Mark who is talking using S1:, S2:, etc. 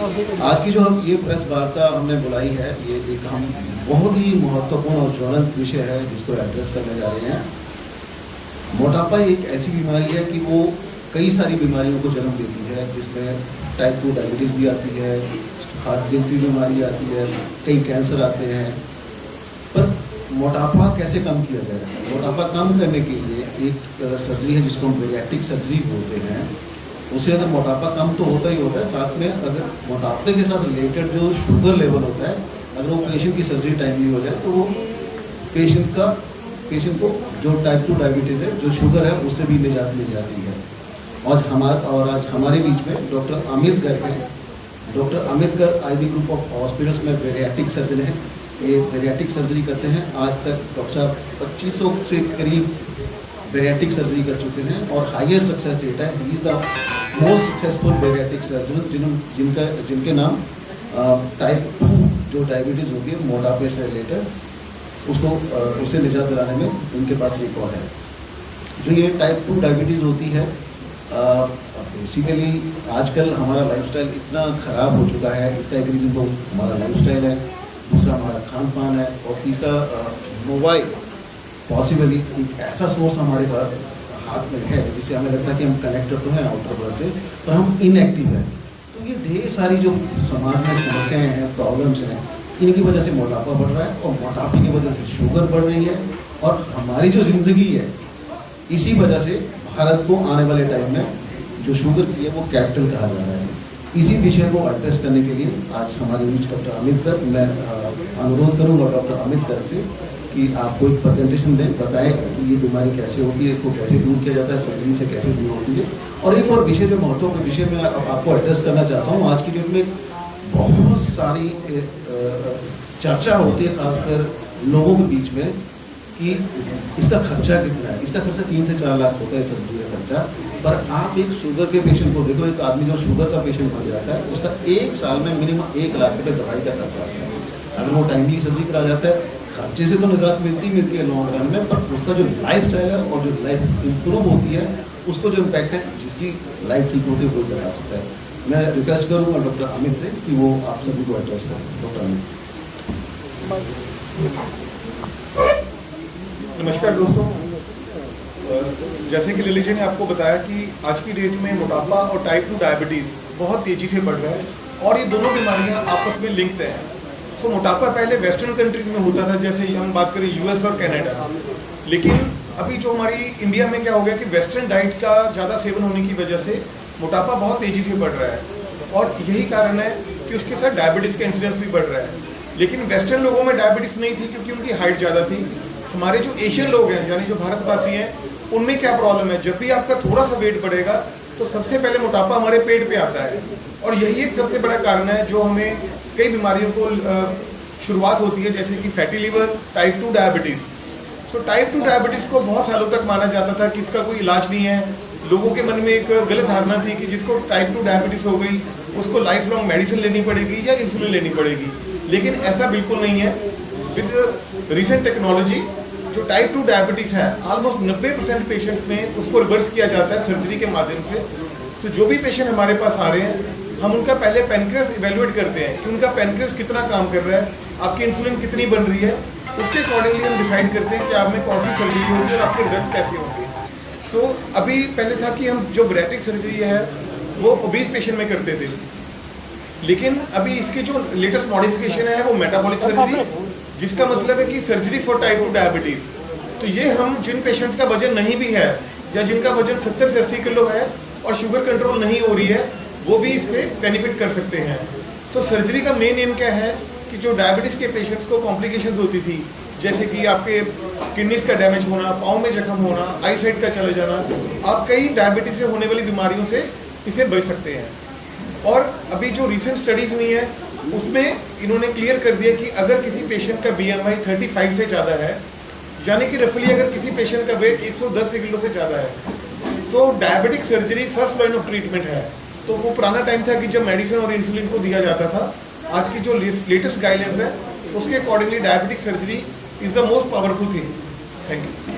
S1: आज की जो हम ये प्रेस वार्ता हमने बुलाई है, ये एक हम बहुत ही महत्वपूर्ण और ज्वलंत विषय है जिसको एड्रेस करने जा रहे हैं। मोटापा एक ऐसी बीमारी है कि वो कई सारी बीमारियों को जन्म देती है, जिसमें टाइप 2 डायबिटीज़ भी आती है, हार्ट दिल की बीमारी आती है, कई कैंसर आते हैं। पर मोटापा कैसे कम किया जाए? मोटापा कम करने के लिए एक सर्जरी है जिसको हम बेरिएट्रिक सर्जरी बोलते हैं। उससे अगर मोटापा कम तो होता ही होता है, साथ में अगर मोटापे के साथ रिलेटेड जो शुगर लेवल होता है, अगर वो पेशेंट की सर्जरी टाइमली हो जाए तो वो पेशेंट को जो टाइप 2 डायबिटीज़ है, जो शुगर है, उससे भी निजात मिल जाती है। और आज हमारे बीच में डॉक्टर अमित गर्ग हैं। Doctor Amit Garg Ivy group of hospitals में बेरिएट्रिक सर्जन है। ये बेरिएट्रिक सर्जरी करते हैं। आज तक डॉक्टर साहब 2500 से करीब बेरिएट्रिक सर्जरी कर चुके हैं और हाईएस्ट सक्सेस रेट है। He is the most successful bariatric surgeon जिनके नाम टाइप 2 जो डायबिटीज़ होती है मोटापे से रिलेटेड, उससे निजात दिलाने में उनके पास रिकॉर्ड है। जो ये टाइप 2 डायबिटीज़ होती है, बेसिकली आजकल हमारा लाइफस्टाइल इतना ख़राब हो चुका है। इसका एक रीज़न तो हमारा लाइफस्टाइल है, दूसरा हमारा खान पान है, और तीसरा मोबाइल पॉसिबली एक ऐसा सोर्स हमारे पास हाथ में है जिससे हमें लगता है कि हम कनेक्टेड तो हैं आउटर वर्ल्ड से, पर हम इनएक्टिव हैं। तो ये ढेर सारी जो समाज में समस्याएं हैं, प्रॉब्लम्स हैं, इनकी वजह से मोटापा बढ़ रहा है और मोटापे की वजह से शुगर बढ़ रही है। और हमारी जो ज़िंदगी है, इसी वजह से भारत को आने वाले टाइम में जो शुगर की है वो कैपिटल कहा जा रहा है। इसी विषय को एड्रेस करने के लिए आज हमारे बीच डॉक्टर अमित गर्ग, मैं अनुरोध करूंगा डॉक्टर अमित गर्ग से कि आपको एक प्रेजेंटेशन दें, बताएं कि ये बीमारी कैसे होती है, इसको कैसे दूर किया जाता है, सर्जरी से कैसे दूर होती है। और एक और विषय जो महत्वपूर्ण विषय में आपको एड्रेस करना चाहता हूँ, आज की डेट में बहुत सारी चर्चा होती है खासकर लोगों के बीच में कि इसका खर्चा कितना है। इसका खर्चा 3 से 4 लाख होता है सर्जरी का खर्चा। पर आप एक शुगर के पेशेंट को देखो, एक आदमी जो शुगर का पेशेंट बन जाता है, उसका एक साल में मिनिमम 1 लाख रुपये दवाई का खर्चा आता है। अगर वो टाइमली सर्जरी करा जाता है, खर्चे से तो निजात मिलती है लॉन्ग रन में, पर उसका जो लाइफ स्टाइल है और जो लाइफ इम्प्रूव होती है, उसको जो इम्पैक्ट है, जिसकी लाइफ ठीक होती है, वो बता सकता है। मैं रिक्वेस्ट करूँगा डॉक्टर अमित से कि वो आप सभी को एड्रेस करें। डॉक्टर अमित।
S2: नमस्कार दोस्तों, जैसे कि लिली जी ने आपको बताया कि आज की डेट में मोटापा और टाइप 2 डायबिटीज़ बहुत तेज़ी से बढ़ रहा है और ये दोनों बीमारियां आपस में लिंक्ड हैं। सो मोटापा पहले वेस्टर्न कंट्रीज़ में होता था, जैसे हम बात करें यूएस और कनाडा, लेकिन अभी जो हमारी इंडिया में क्या हो गया कि वेस्टर्न डाइट का ज़्यादा सेवन होने की वजह से मोटापा बहुत तेज़ी से बढ़ रहा है और यही कारण है कि उसके साथ डायबिटीज़ का इंसिडेंस भी बढ़ रहा है। लेकिन वेस्टर्न लोगों में डायबिटीज़ नहीं थी क्योंकि उनकी हाइट ज़्यादा थी। हमारे जो एशियन लोग हैं, यानी जो भारतवासी हैं, उनमें क्या प्रॉब्लम है, जब भी आपका थोड़ा सा वेट बढ़ेगा तो सबसे पहले मोटापा हमारे पेट पे आता है और यही एक सबसे बड़ा कारण है जो हमें कई बीमारियों को शुरुआत होती है, जैसे कि fatty liver, type 2 diabetes. So type 2 diabetes को बहुत सालों तक माना जाता था कि इसका कोई इलाज नहीं है। लोगों के मन में एक गलत धारणा थी कि जिसको टाइप 2 डायबिटीज़ हो गई उसको लाइफ लॉन्ग मेडिसिन लेनी पड़ेगी या इंसुलिन लेनी पड़ेगी, लेकिन ऐसा बिल्कुल नहीं है। विद रिसेंट टेक्नोलॉजी जो टाइप 2 डायबिटीज़ है, ऑलमोस्ट 90% पेशेंट्स में उसको रिवर्स किया जाता है सर्जरी के माध्यम से। तो जो भी पेशेंट हमारे पास आ रहे हैं, हम उनका पहले पैनक्रियास इवेलुएट करते हैं कि उनका पैनक्रियास कितना काम कर रहा है, आपकी इंसुलिन कितनी बन रही है, उसके अकॉर्डिंगली हम डिसाइड करते हैं कि आप में कौन सी सर्जरी होगी और आपके रिजल्ट कैसे होंगे। सो अभी पहले था कि हम जो बेरिएट्रिक सर्जरी है वो ओबीज पेशेंट में करते थे, लेकिन अभी इसकी जो लेटेस्ट मॉडिफिकेशन है वो मेटाबॉलिक सर्जरी, जिसका मतलब है कि सर्जरी फॉर टाइप 2 डायबिटीज़। तो ये हम जिन पेशेंट्स का वजन नहीं भी है या जिनका वजन 70 से 80 किलो है और शुगर कंट्रोल नहीं हो रही है, वो भी इस पर बेनिफिट कर सकते हैं। सो सर्जरी का मेन एम क्या है कि जो डायबिटीज़ के पेशेंट्स को कॉम्प्लिकेशंस होती थी, जैसे कि आपके किडनीज का डैमेज होना, पाँव में जख्म होना, आई साइट का चले जाना, आप कई डायबिटीज़ से होने वाली बीमारियों से इसे बच सकते हैं। और अभी जो रिसेंट स्टडीज़ हुई हैं उसमें इन्होंने क्लियर कर दिया कि अगर किसी पेशेंट का BMI 35 से ज़्यादा है, यानी कि रफली अगर किसी पेशेंट का वेट 110 किलो से ज़्यादा है, तो diabetic surgery first line of treatment है। तो वो पुराना टाइम था कि जब मेडिसिन और इंसुलिन को दिया जाता था। आज की जो लेटेस्ट गाइडलाइंस है उसके accordingly diabetic surgery is the most powerful thing. Thank you.